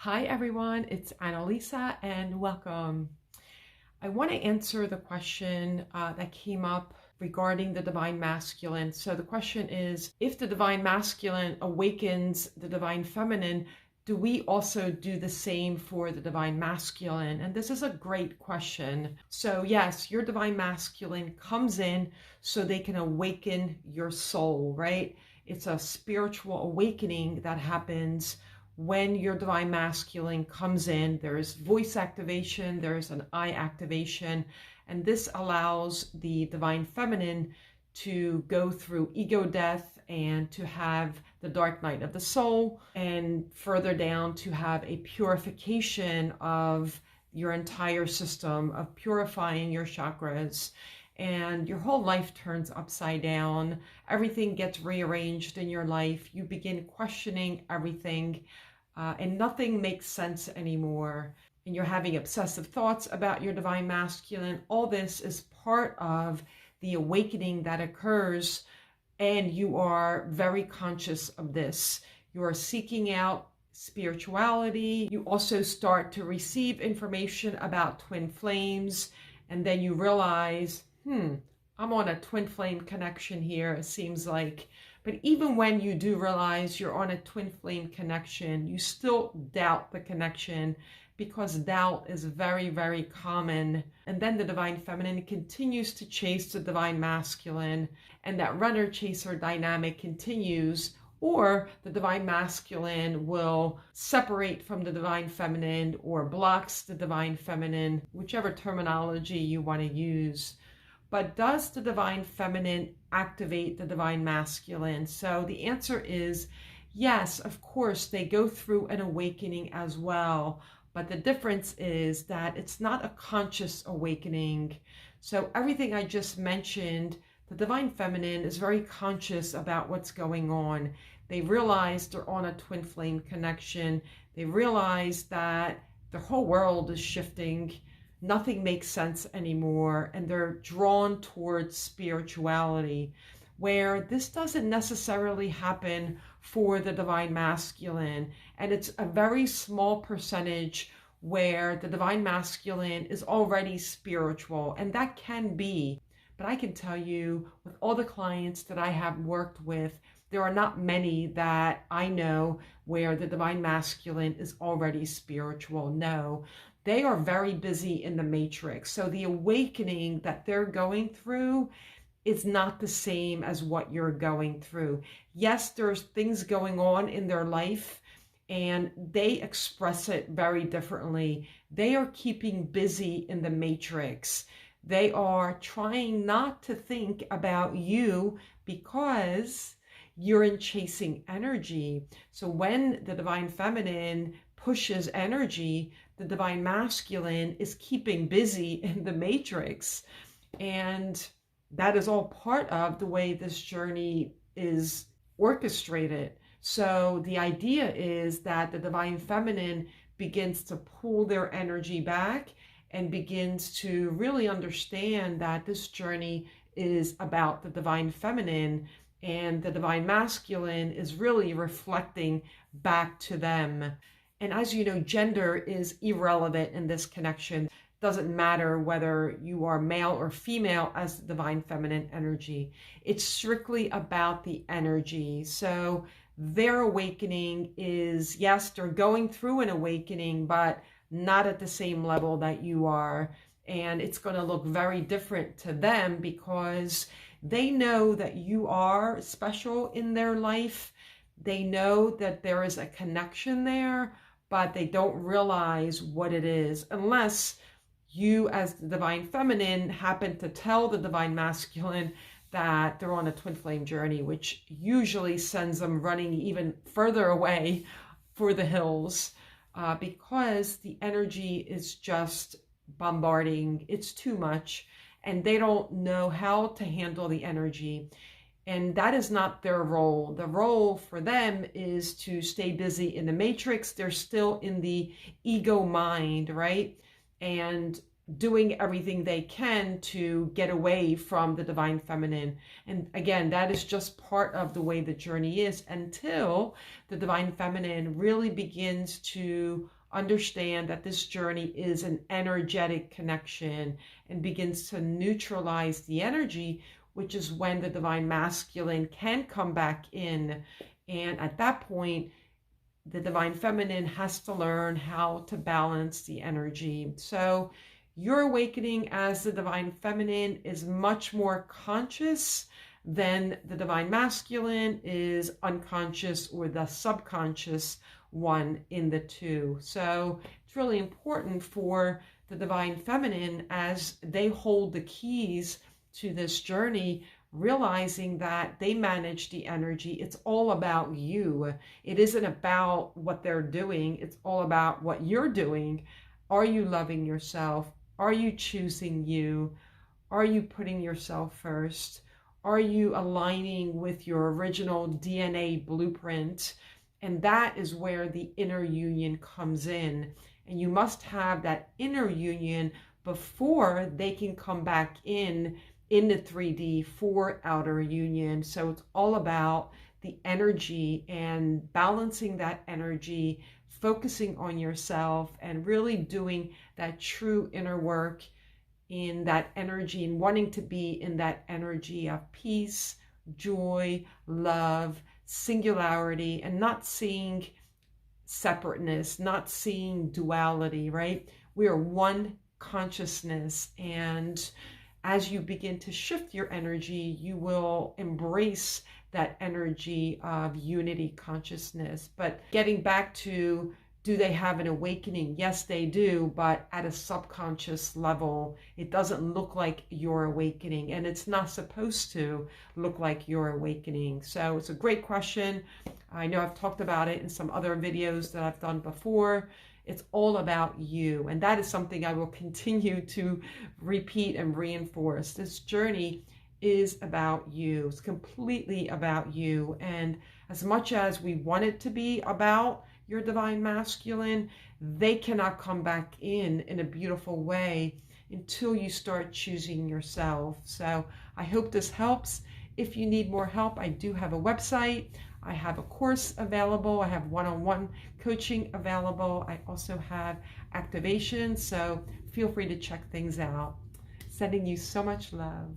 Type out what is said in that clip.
Hi everyone, it's Annalisa and welcome. I want to answer the question that came up regarding the divine masculine. So the question is, if the divine masculine awakens the divine feminine, do we also do the same for the divine masculine? And this is a great question. So yes, your divine masculine comes in so they can awaken your soul, right? It's a spiritual awakening that happens when your divine masculine comes in. There's voice activation, there's an eye activation, and this allows the divine feminine to go through ego death and to have the dark night of the soul, and further down to have a purification of your entire system, of purifying your chakras, and your whole life turns upside down. Everything gets rearranged in your life. You begin questioning everything, and nothing makes sense anymore. And you're having obsessive thoughts about your divine masculine. All this is part of the awakening that occurs, and you are very conscious of this. You are seeking out spirituality. You also start to receive information about twin flames, and then you realize, I'm on a twin flame connection here, it seems like. But even when you do realize you're on a twin flame connection, you still doubt the connection, because doubt is very, very common. And then the divine feminine continues to chase the divine masculine, and that runner-chaser dynamic continues, or the divine masculine will separate from the divine feminine or blocks the divine feminine, whichever terminology you want to use. But does the divine feminine activate the divine masculine? So the answer is yes, of course, they go through an awakening as well. But the difference is that it's not a conscious awakening. So everything I just mentioned, the divine feminine is very conscious about what's going on. They realize they're on a twin flame connection. They realize that their whole world is shifting. Nothing makes sense anymore, and they're drawn towards spirituality, where this doesn't necessarily happen for the divine masculine. And it's a very small percentage where the divine masculine is already spiritual, and that can be. But I can tell you, with all the clients that I have worked with, there are not many that I know where the divine masculine is already spiritual. No, they are very busy in the matrix. So the awakening that they're going through is not the same as what you're going through. Yes, there's things going on in their life, and they express it very differently. They are keeping busy in the matrix. They are trying not to think about you because you're in chasing energy. So when the divine feminine pushes energy, the divine masculine is keeping busy in the matrix. And that is all part of the way this journey is orchestrated. So the idea is that the divine feminine begins to pull their energy back and begins to really understand that this journey is about the divine feminine, and the divine masculine is really reflecting back to them. And as you know, gender is irrelevant in this connection. It doesn't matter whether you are male or female as the divine feminine energy. It's strictly about the energy. So their awakening is, yes, they're going through an awakening, but not at the same level that you are. And it's going to look very different to them, because they know that you are special in their life. They know that there is a connection there, but they don't realize what it is unless you, as the divine feminine, happen to tell the divine masculine that they're on a twin flame journey, which usually sends them running even further away for the hills, because the energy is just bombarding. It's too much, and they don't know how to handle the energy. And that is not their role. The role for them is to stay busy in the matrix. They're still in the ego mind, right? And doing everything they can to get away from the divine feminine. And again, that is just part of the way the journey is, until the divine feminine really begins to understand that this journey is an energetic connection and begins to neutralize the energy, which is when the divine masculine can come back in. And at that point, the divine feminine has to learn how to balance the energy. So your awakening as the divine feminine is much more conscious than the divine masculine is unconscious, or the subconscious one in the two. So it's really important for the divine feminine, as they hold the keys to this journey, realizing that they manage the energy. It's all about you. It isn't about what they're doing. It's all about what you're doing. Are you loving yourself? Are you choosing you? Are you putting yourself first? Are you aligning with your original DNA blueprint? And that is where the inner union comes in. And you must have that inner union before they can come back in the 3D for outer union. So it's all about the energy and balancing that energy, focusing on yourself, and really doing that true inner work in that energy, and wanting to be in that energy of peace, joy, love, singularity, and not seeing separateness, not seeing duality, right? We are one consciousness, and as you begin to shift your energy, you will embrace that energy of unity consciousness. But getting back to, do they have an awakening? Yes, they do, but at a subconscious level. It doesn't look like your awakening, and it's not supposed to look like your awakening. So it's a great question. I know I've talked about it in some other videos that I've done before. It's all about you. And that is something I will continue to repeat and reinforce. This journey is about you. It's completely about you. And as much as we want it to be about your divine masculine, they cannot come back in a beautiful way until you start choosing yourself. So I hope this helps. If you need more help, I do have a website. I have a course available. I have one-on-one coaching available. I also have activation, so feel free to check things out. Sending you so much love.